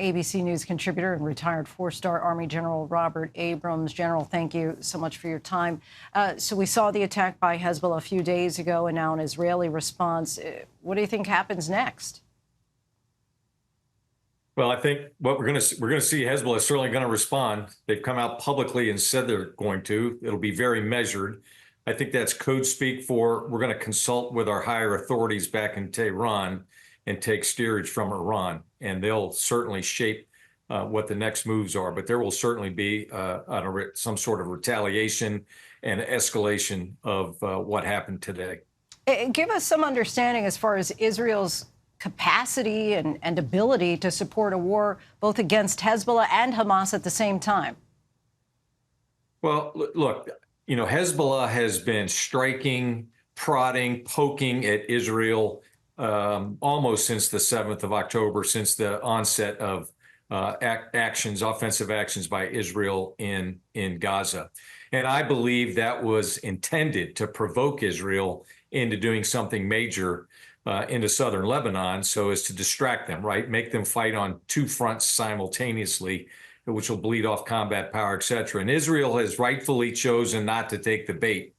ABC News contributor and retired four-star Army General Robert Abrams. General, thank you so much for your time. So we saw the attack by Hezbollah a few days ago and now an Israeli response. What do you think happens next? Well, I think what we're going to see Hezbollah is certainly going to respond. They've come out publicly and said they're going to. It'll be very measured. I think that's code speak for we're going to consult with our higher authorities back in Tehran and take steerage from Iran, and they'll certainly shape what the next moves are. But there will certainly be some sort of retaliation and escalation of what happened today. Give us some understanding as far as Israel's capacity and ability to support a war both against Hezbollah and Hamas at the same time. Well, look, Hezbollah has been striking, prodding, poking at Israel almost since the 7th of October, since the onset of offensive actions by Israel in Gaza. And I believe that was intended to provoke Israel into doing something major into southern Lebanon so as to distract them, right? Make them fight on two fronts simultaneously, which will bleed off combat power, et cetera. And Israel has rightfully chosen not to take the bait.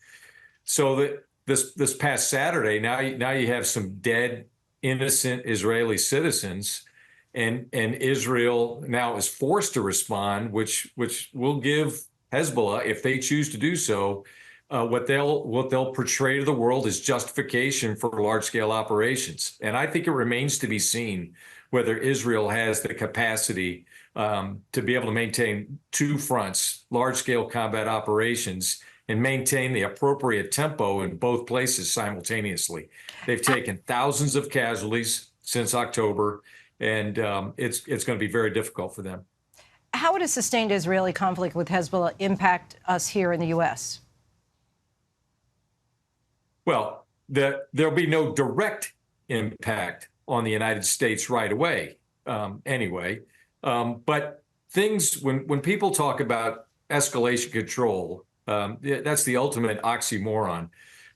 So that this past Saturday, now you have some dead, innocent Israeli citizens, and Israel now is forced to respond, which will give Hezbollah, if they choose to do so, what they'll portray to the world as justification for large-scale operations. And I think it remains to be seen whether Israel has the capacity to be able to maintain two fronts, large-scale combat operations, and maintain the appropriate tempo in both places simultaneously. They've taken thousands of casualties since October, and it's going to be very difficult for them. How would a sustained Israeli conflict with Hezbollah impact us here in the U.S.? Well, there'll be no direct impact on the United States right away, anyway. But things, when people talk about escalation control, that's the ultimate oxymoron.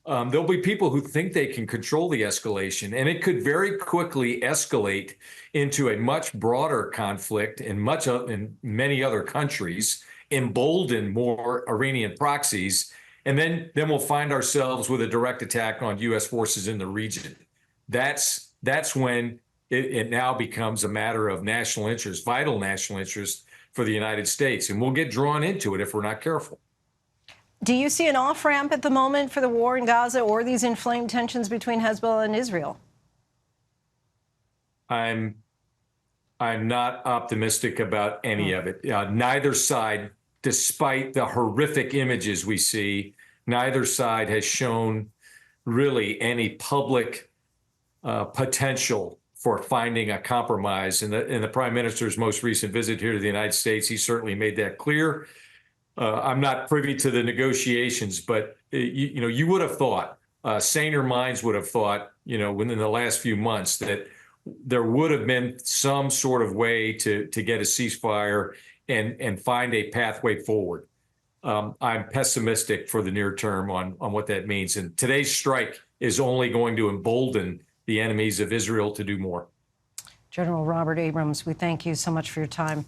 There'll be people who think they can control the escalation, and it could very quickly escalate into a much broader conflict in many other countries, embolden more Iranian proxies, and then we'll find ourselves with a direct attack on U.S. forces in the region. That's when it now becomes a matter of national interest, vital national interest for the United States, and we'll get drawn into it if we're not careful. Do you see an off-ramp at the moment for the war in Gaza or these inflamed tensions between Hezbollah and Israel? I'm not optimistic about any of it. Neither side, despite the horrific images we see, neither side has shown really any public potential for finding a compromise. In the Prime Minister's most recent visit here to the United States, he certainly made that clear. I'm not privy to the negotiations, but you would have thought, saner minds would have thought, within the last few months that there would have been some sort of way to get a ceasefire and find a pathway forward. I'm pessimistic for the near term on what that means. And today's strike is only going to embolden the enemies of Israel to do more. General Robert Abrams, we thank you so much for your time.